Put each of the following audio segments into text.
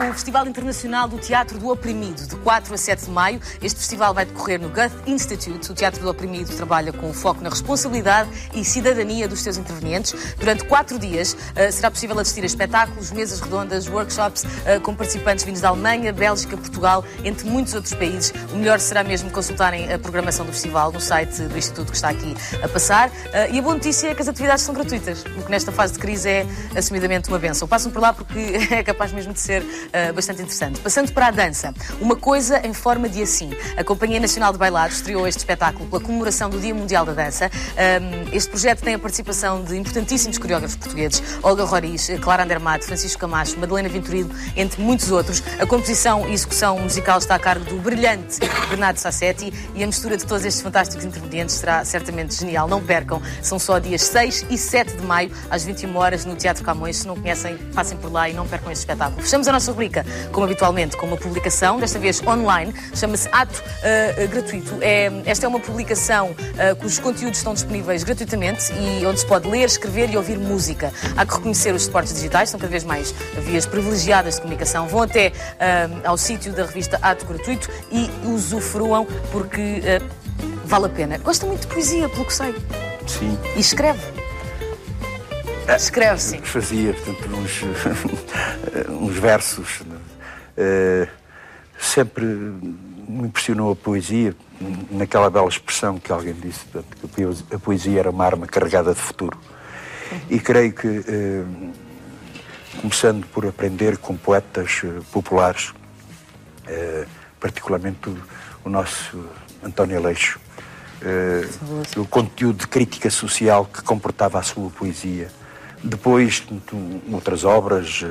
o Festival Internacional do Teatro do Oprimido, de 4 a 7 de maio. Este festival vai decorrer no Goethe Institute. O Teatro do Oprimido trabalha com foco na responsabilidade e cidadania dos seus intervenientes. Durante 4 dias será possível assistir a espetáculos, mesas redondas, workshops com participantes vindos da Alemanha, Bélgica, Portugal, entre muitos outros países. O melhor será mesmo consultarem a programação do festival no site do Instituto que está aqui a passar. E a boa notícia é que as atividades são gratuitas, o que nesta fase de crise é assumidamente uma bênção. Passam por lá porque é capaz mesmo de ser bastante interessante. Passando para a dança, uma coisa em forma de assim. A Companhia Nacional de Bailados estreou este espetáculo pela comemoração do Dia Mundial da Dança. Este projeto tem a participação de importantíssimos coreógrafos portugueses, Olga Roriz, Clara Andermatt, Francisco Camacho, Madalena Venturido, entre muitos outros. A composição e execução musical está a cargo do brilhante Bernardo Sassetti e a mistura de todos estes fantásticos intervenientes será certamente genial. Não percam, são só dias 6 e 7 de maio, às 21 horas no Teatro Camões. Se não conhecem, passem por lá e não percam este espetáculo. Fechamos a nossa rubrica, como habitualmente, com uma publicação, desta vez online, chama-se Ato Gratuito. Esta é uma publicação cujos conteúdos estão disponíveis gratuitamente e onde se pode ler, escrever e ouvir música. Há que reconhecer os suportes digitais, são cada vez mais vias privilegiadas de comunicação. Vão até ao sítio da revista Ato Gratuito e usufruam porque vale a pena. Gosta muito de poesia, pelo que sei. Sim. E escreve. Escreve, sim. Fazia, portanto, uns versos. Sempre me impressionou a poesia, naquela bela expressão que alguém disse, portanto, que a poesia era uma arma carregada de futuro. E creio que, começando por aprender com poetas populares, particularmente o nosso António Aleixo, o conteúdo de crítica social que comportava a sua poesia. Depois, outras obras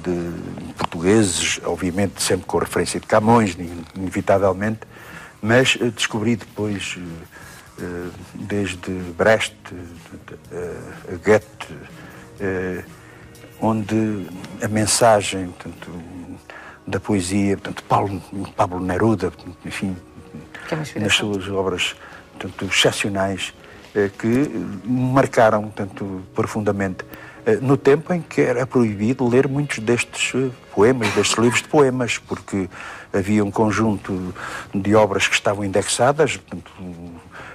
de portugueses, obviamente sempre com referência de Camões, inevitavelmente, mas descobri depois, desde Brecht, a Goethe, onde a mensagem, portanto, da poesia, portanto, Pablo Neruda, enfim, nas suas obras, portanto, excepcionais, que me marcaram, tanto profundamente, no tempo em que era proibido ler muitos destes poemas, destes livros de poemas, porque havia um conjunto de obras que estavam indexadas, portanto,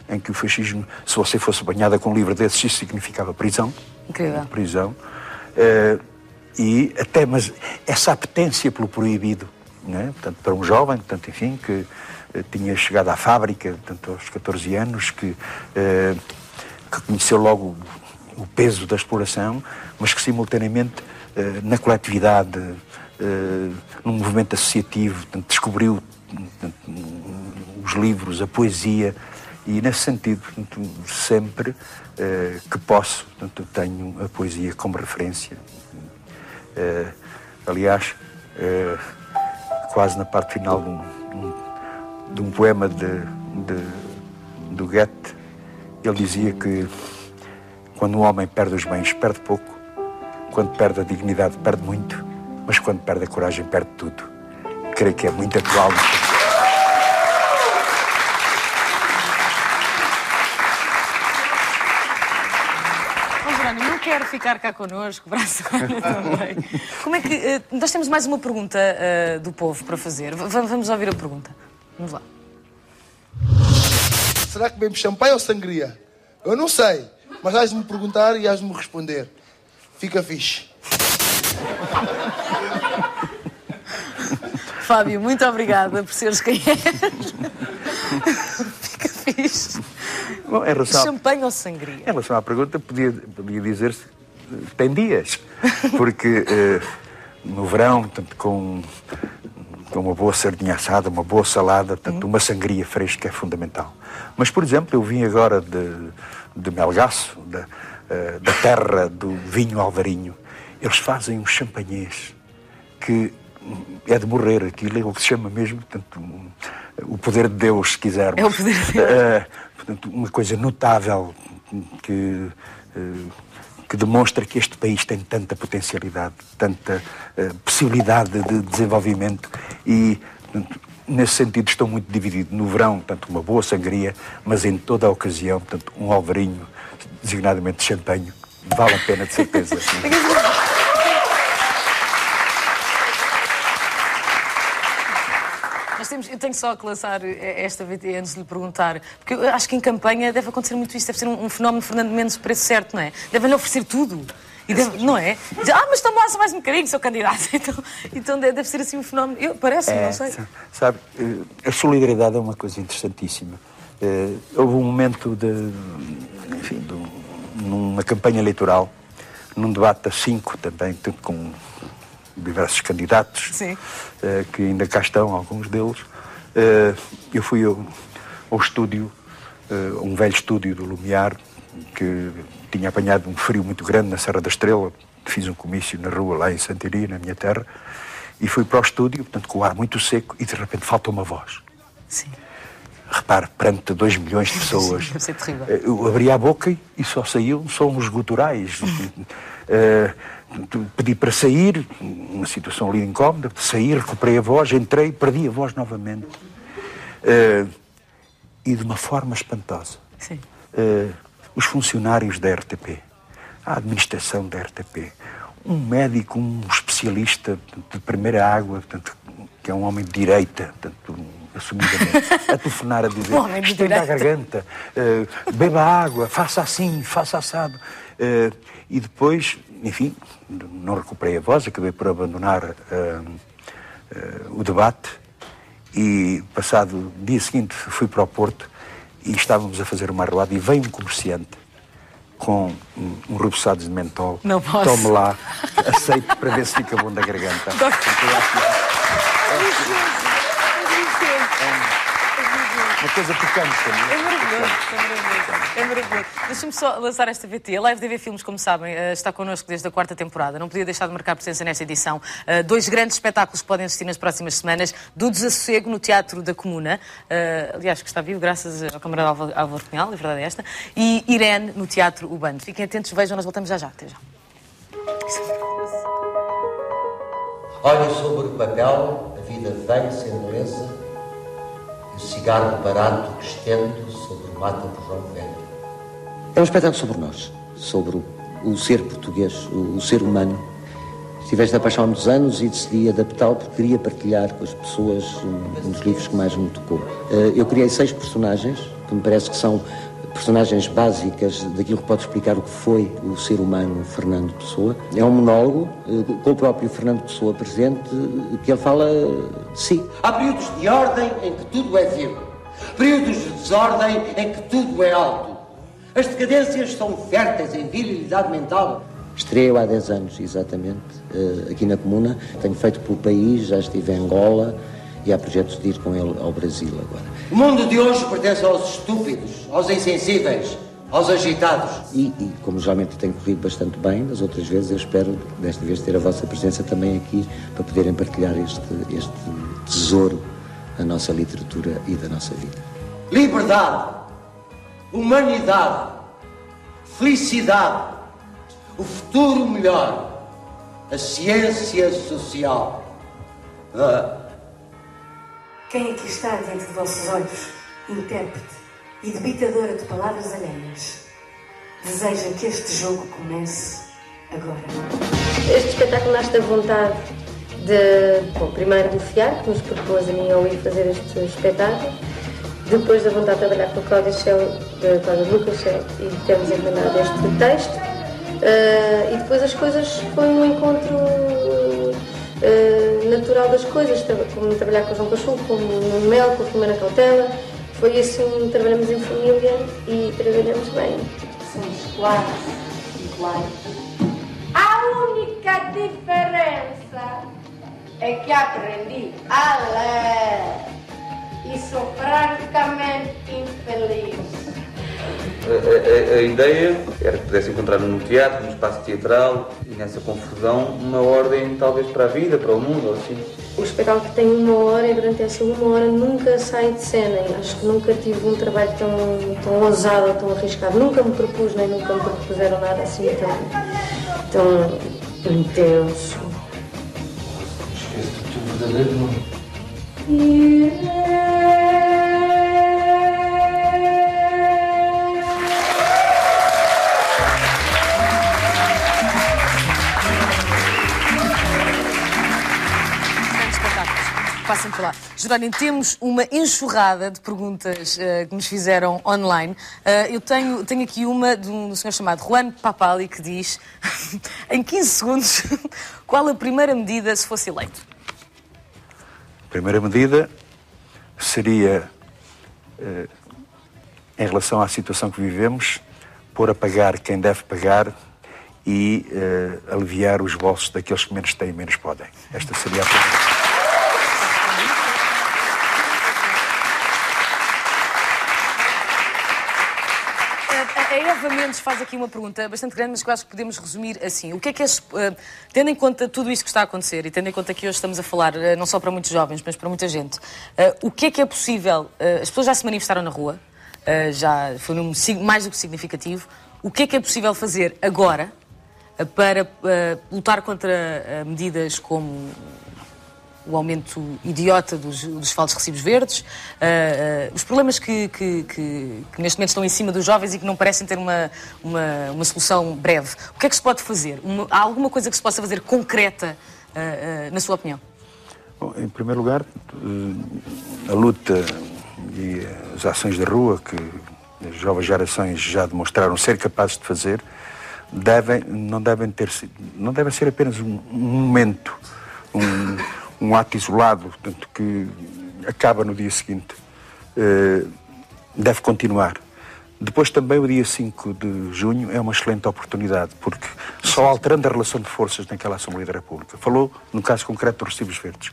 em que o fascismo, se você fosse banhada com um livro desses, isso significava prisão. Incrível. Prisão. E até, mas essa apetência pelo proibido, né? Portanto, para um jovem, portanto, enfim, que tinha chegado à fábrica, portanto, aos 14 anos, que conheceu logo o peso da exploração, mas que simultaneamente na coletividade, num movimento associativo, portanto, descobriu, portanto, os livros, a poesia, e nesse sentido, portanto, sempre que posso, portanto, tenho a poesia como referência. Aliás, quase na parte final de um poema do Goethe, ele dizia que quando um homem perde os bens, perde pouco, quando perde a dignidade, perde muito, mas quando perde a coragem, perde tudo. Creio que é muito atual. Não quero ficar cá connosco para a semana também. Como é que... nós temos mais uma pergunta do povo para fazer. Vamos ouvir a pergunta. Vamos lá. Será que bebemos champanhe ou sangria? Eu não sei, mas has de me perguntar e has de me responder. Fica fixe. Fábio, muito obrigada por seres quem és. Fica fixe. Bom, em relação... Champanhe ou sangria? Em relação à pergunta, podia dizer-se tem dias, porque no verão, portanto, com uma boa sardinha assada, uma boa salada, portanto, uma sangria fresca é fundamental. Mas, por exemplo, eu vim agora de Melgaço, da terra do vinho alvarinho. Eles fazem um champanhês que é de morrer. Aquilo é o que se chama mesmo, portanto, o poder de Deus, se quisermos. É o poder de Deus. Portanto, uma coisa notável que demonstra que este país tem tanta potencialidade, tanta possibilidade de desenvolvimento e, portanto, nesse sentido, estou muito dividido. No verão, portanto, uma boa sangria, mas em toda a ocasião, portanto, um alvarinho, designadamente de champanhe, vale a pena, de certeza. Eu tenho só que lançar esta VT antes de lhe perguntar, porque eu acho que em campanha deve acontecer muito isso, deve ser um fenómeno Fernando Mendes preço certo, não é? Devem-lhe oferecer tudo. E deve, não é? Dizer, mas tão lá, só mais um bocadinho, sou candidato. Então deve ser assim um fenómeno. Parece-me, não sei. Sabe, a solidariedade é uma coisa interessantíssima. Houve um momento numa campanha eleitoral, num debate a 5 também, com diversos candidatos, que ainda cá estão, alguns deles. Eu fui ao estúdio, um velho estúdio do Lumiar, que tinha apanhado um frio muito grande na Serra da Estrela. Fiz um comício na rua, lá em Santiria, na minha terra, e fui para o estúdio, portanto, com o ar muito seco, e de repente faltou uma voz. Sim. Repare, perante 2 milhões de pessoas, deve ser terrível. Eu abri a boca e só saíam sons guturais. Pedi para sair, uma situação ali incómoda, saí, recuperei a voz, entrei, perdi a voz novamente. E de uma forma espantosa. Sim. Os funcionários da RTP, a administração da RTP, um médico, um especialista de primeira água, portanto, que é um homem de direita, portanto, assumidamente, a telefonar a dizer, estenda a garganta, beba água, faça assim, faça assado. E depois, enfim, não recuperei a voz, acabei por abandonar o debate e, passado o dia seguinte, fui para o Porto e estávamos a fazer uma arruada e veio um comerciante com um rebuçado de mentol. Não posso. Tome lá, aceite para ver se fica bom da garganta. Uma coisa picante também. É maravilhoso. Deixa-me só lançar esta VT. A Live TV Filmes, como sabem, está connosco desde a 4ª temporada. Não podia deixar de marcar presença nesta edição. 2 grandes espetáculos que podem assistir nas próximas semanas. Do Desassossego, no Teatro da Comuna. Aliás, que está vivo, graças ao camarada Álvaro Cunhal, a verdade é esta. E Irene, no Teatro Urbano. Fiquem atentos, vejam, nós voltamos já. Até já. Olha sobre o papel, a vida vem sem beleza. O cigarro barato que estendo sobre o mato do João Velho. É um espetáculo sobre nós, sobre o ser português, o ser humano. Estive esta paixão há muitos anos e decidi adaptá-lo porque queria partilhar com as pessoas um dos livros que mais me tocou. Eu criei 6 personagens, que me parece que são personagens básicas daquilo que pode explicar o que foi o ser humano Fernando Pessoa. É um monólogo com o próprio Fernando Pessoa presente, que ele fala de si. Há períodos de ordem em que tudo é vil, períodos de desordem em que tudo é alto. As decadências são férteis em virilidade mental. Estreio há 10 anos, exatamente, aqui na Comuna. Tenho feito pelo país, já estive em Angola e há projetos de ir com ele ao Brasil agora. O mundo de hoje pertence aos estúpidos, aos insensíveis, aos agitados. E como geralmente tem corrido bastante bem, das outras vezes eu espero, desta vez, ter a vossa presença também aqui para poderem partilhar este tesouro da nossa literatura e da nossa vida. Liberdade, humanidade, felicidade, o futuro melhor, a ciência social. Quem aqui está diante de vossos olhos, intérprete e debitadora de palavras alheias, deseja que este jogo comece agora. Este espetáculo nasce da vontade de, primeiro, do FIAR, que nos propôs a mim e ao Luís fazer este espetáculo, depois da vontade de trabalhar com a Cláudia Lucas Schell e termos encomendado este texto, e depois as coisas foi um encontro natural das coisas, como trabalhar com o João Cachulo, como no Mel, com a Filomena Cautela. Foi assim, trabalhamos em família e trabalhamos bem. Somos claros e claros. A única diferença é que aprendi a ler e sou francamente infeliz. A ideia era que pudesse encontrar no teatro, no espaço teatral e nessa confusão uma ordem talvez para a vida, para o mundo, ou assim. O espetáculo tem 1 hora e durante essa 1 hora nunca sai de cena. E acho que nunca tive um trabalho tão ousado ou tão arriscado. Nunca me propus, nem nunca me propuseram nada assim tão intenso. Esquece-te do verdadeiro nome. passem por lá. Jerónimo, temos uma enxurrada de perguntas que nos fizeram online. Eu tenho aqui uma de um senhor chamado Juan Papali que diz, em 15 segundos, qual a primeira medida se fosse eleito? A primeira medida seria, em relação à situação que vivemos, pôr a pagar quem deve pagar e aliviar os bolsos daqueles que menos têm e menos podem. Esta seria a primeira. A Eva Mendes faz aqui uma pergunta bastante grande, mas que eu acho que podemos resumir assim. O que é, tendo em conta tudo isto que está a acontecer e tendo em conta que hoje estamos a falar não só para muitos jovens, mas para muita gente, o que é possível? As pessoas já se manifestaram na rua, já foi um número mais do que significativo. O que é possível fazer agora para lutar contra medidas como o aumento idiota dos falsos recibos verdes, os problemas que neste momento estão em cima dos jovens e que não parecem ter uma solução breve? O que é que se pode fazer? Há alguma coisa que se possa fazer concreta, na sua opinião? Bom, em primeiro lugar, a luta e as ações de rua que as jovens gerações já demonstraram ser capazes de fazer não devem ser apenas um momento, um ato isolado, portanto, que acaba no dia seguinte. Deve continuar. Depois também o dia 5 de junho é uma excelente oportunidade, porque só alterando a relação de forças naquela Assembleia da República. Falou, no caso concreto, dos recibos verdes.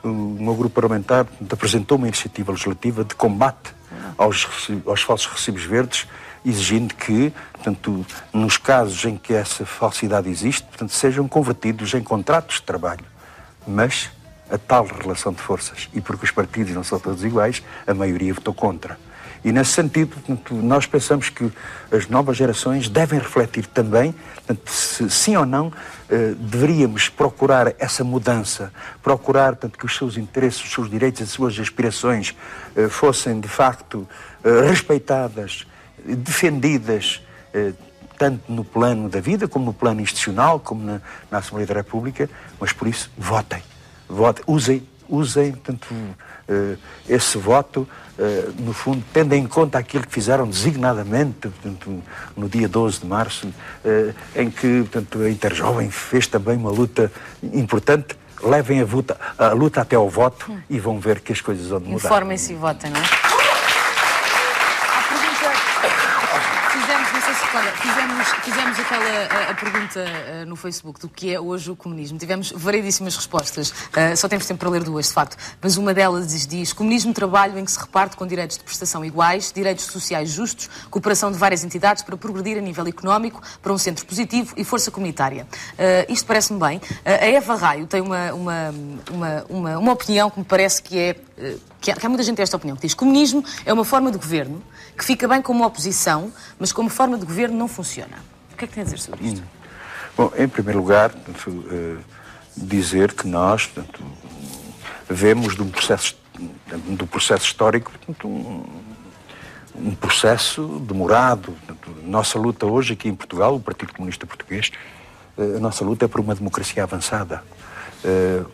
O meu grupo parlamentar apresentou uma iniciativa legislativa de combate aos falsos recibos verdes, exigindo que, portanto, nos casos em que essa falsidade existe, portanto, sejam convertidos em contratos de trabalho. Mas a tal relação de forças, e porque os partidos não são todos iguais, a maioria votou contra. E nesse sentido, portanto, nós pensamos que as novas gerações devem refletir também, portanto, se sim ou não deveríamos procurar essa mudança, procurar, portanto, que os seus interesses, os seus direitos, as suas aspirações fossem de facto respeitadas, defendidas, tanto no plano da vida, como no plano institucional, como na Assembleia da República, mas por isso votem, usem portanto, esse voto, no fundo, tendo em conta aquilo que fizeram designadamente, portanto, no dia 12 de março, em que, portanto, a Interjovem fez também uma luta importante. Levem a luta até ao voto e vão ver que as coisas vão mudar. Informem-se e votem, não é? Fizemos a pergunta no Facebook do que é hoje o comunismo. Tivemos variedíssimas respostas. Só temos tempo para ler duas, de facto. Mas uma delas diz: comunismo, trabalho em que se reparte com direitos de prestação iguais, direitos sociais justos, cooperação de várias entidades para progredir a nível económico, para um centro positivo e força comunitária. Isto parece-me bem. A Eva Raio tem uma opinião que me parece que há muita gente que tem esta opinião, que diz: comunismo é uma forma de governo que fica bem como oposição, mas como forma de governo não funciona. O que é que tem a dizer sobre isto? Bom, em primeiro lugar, portanto, dizer que nós, portanto, vemos do processo histórico, portanto, um processo demorado. Portanto, nossa luta hoje aqui em Portugal, o Partido Comunista Português, a nossa luta é por uma democracia avançada,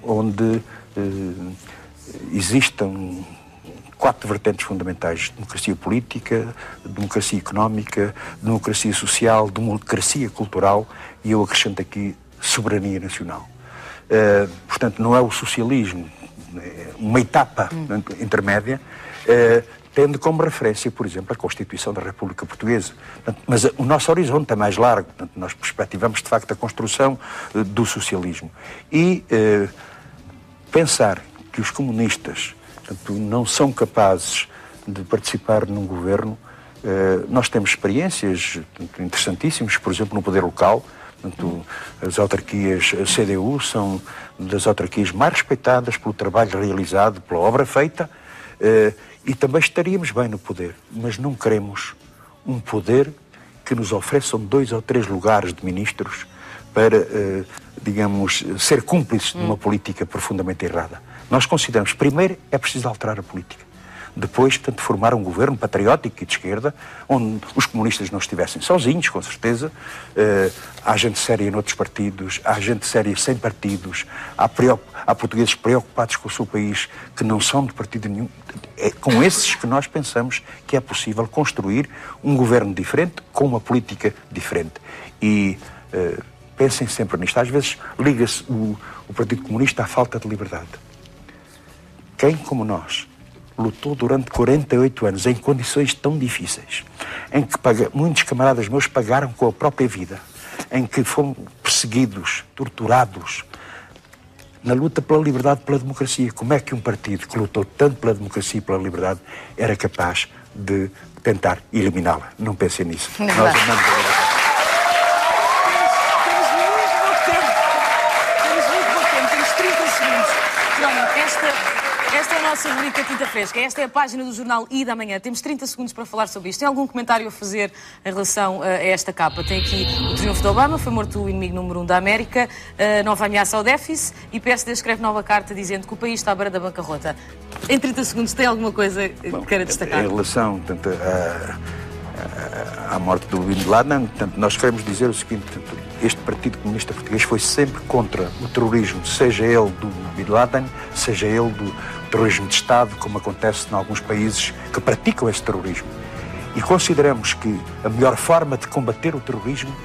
onde existam 4 vertentes fundamentais: democracia política, democracia económica, democracia social, democracia cultural e eu acrescento aqui soberania nacional. Portanto, não é o socialismo, é uma etapa intermédia, tendo como referência, por exemplo, a Constituição da República Portuguesa. Portanto, mas o nosso horizonte é mais largo, portanto, nós perspectivamos de facto a construção do socialismo. E pensar que os comunistas, portanto, não são capazes de participar num governo. Nós temos experiências, portanto, interessantíssimas, por exemplo, no poder local. Portanto, as autarquias, a CDU, são das autarquias mais respeitadas pelo trabalho realizado, pela obra feita, e também estaríamos bem no poder. Mas não queremos um poder que nos ofereçam 2 ou 3 lugares de ministros para, digamos, ser cúmplices de uma política profundamente errada. Nós consideramos, primeiro, é preciso alterar a política. depois, portanto, formar um governo patriótico e de esquerda, onde os comunistas não estivessem sozinhos, com certeza. Há gente séria noutros partidos, há gente séria sem partidos, há portugueses preocupados com o seu país que não são de partido nenhum. É com esses que nós pensamos que é possível construir um governo diferente, com uma política diferente. E pensem sempre nisto. Às vezes liga-se o Partido Comunista à falta de liberdade. Quem, como nós, lutou durante 48 anos em condições tão difíceis, em que muitos camaradas meus pagaram com a própria vida, em que foram perseguidos, torturados, na luta pela liberdade e pela democracia. Como é que um partido que lutou tanto pela democracia e pela liberdade era capaz de tentar eliminá-la? Não pensem nisso. Nós amamos a liberdade. Esta é a nossa rubrica Tinta Fresca. Esta é a página do jornal I da Manhã. Temos 30 segundos para falar sobre isto. Tem algum comentário a fazer em relação a esta capa? Tem aqui o triunfo de Obama, foi morto o inimigo número 1 da América, nova ameaça ao déficit e PSD escreve nova carta dizendo que o país está à beira da bancarrota. Em 30 segundos tem alguma coisa que queira destacar? Em relação à morte do Bin Laden, nós queremos dizer o seguinte: este Partido Comunista Português foi sempre contra o terrorismo, seja ele do Bin Laden, seja ele do terrorismo de Estado, como acontece em alguns países que praticam esse terrorismo. E consideramos que a melhor forma de combater o terrorismo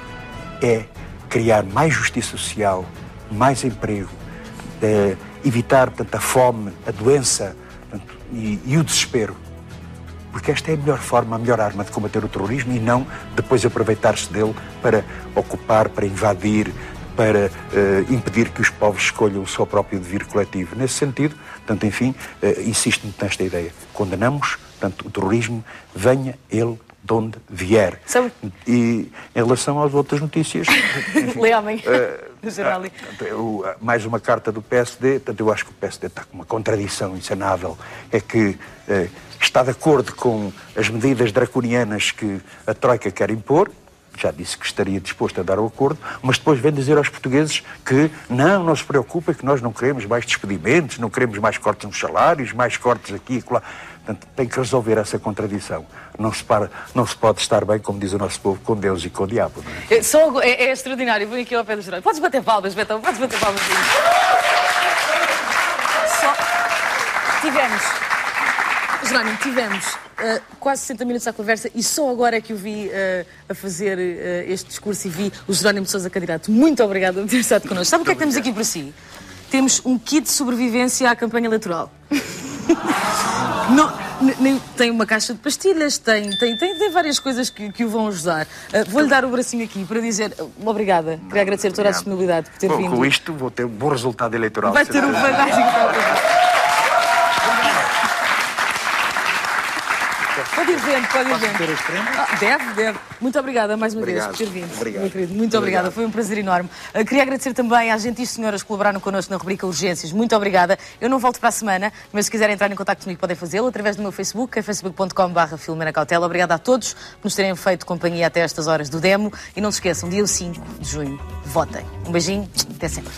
é criar mais justiça social, mais emprego, evitar, portanto, a fome, a doença, portanto, e o desespero. Porque esta é a melhor forma, a melhor arma de combater o terrorismo e não depois aproveitar-se dele para ocupar, para invadir, para impedir que os povos escolham o seu próprio devir coletivo. Nesse sentido, portanto, enfim, insisto muito nesta ideia. Condenamos, portanto, o terrorismo, venha ele de onde vier. Sabe? E em relação às outras notícias... Lê amanhã. Mais uma carta do PSD. Portanto, eu acho que o PSD está com uma contradição insanável. É que está de acordo com as medidas draconianas que a Troika quer impor. Já disse que estaria disposto a dar o acordo, mas depois vem dizer aos portugueses que não se preocupa, que nós não queremos mais despedimentos, não queremos mais cortes nos salários, mais cortes aqui e lá. Portanto, tem que resolver essa contradição. Não se pode estar bem, como diz o nosso povo, com Deus e com o diabo. Não é? É extraordinário. Vem aqui ao pé do jornal. Podes bater palmas, Betão, podes bater palmas. Jerónimo, tivemos quase 60 minutos à conversa e só agora é que o vi a fazer este discurso e vi o Jerónimo de Sousa candidato. Muito obrigado por ter estado connosco. Sabe o que é que temos aqui para si? Temos um kit de sobrevivência à campanha eleitoral. Tem uma caixa de pastilhas, tem várias coisas que o vão ajudar. Vou-lhe dar o bracinho aqui para dizer obrigada. Queria agradecer toda a disponibilidade por ter vindo. Com isto vou ter um bom resultado eleitoral. Vai ter um fantástico. Pode ir vendo. Deve. Muito obrigada mais uma vez por ter vindo. Obrigado. Muito obrigada, foi um prazer enorme. Queria agradecer também às gentis senhoras que colaboraram connosco na rubrica Urgências. Muito obrigada. Eu não volto para a semana, mas se quiserem entrar em contacto comigo podem fazê-lo através do meu Facebook, que é facebook.com/FilomenoCautela. Obrigada a todos por nos terem feito companhia até estas horas do demo. E não se esqueçam, dia 5 de junho, votem. Um beijinho, até sempre.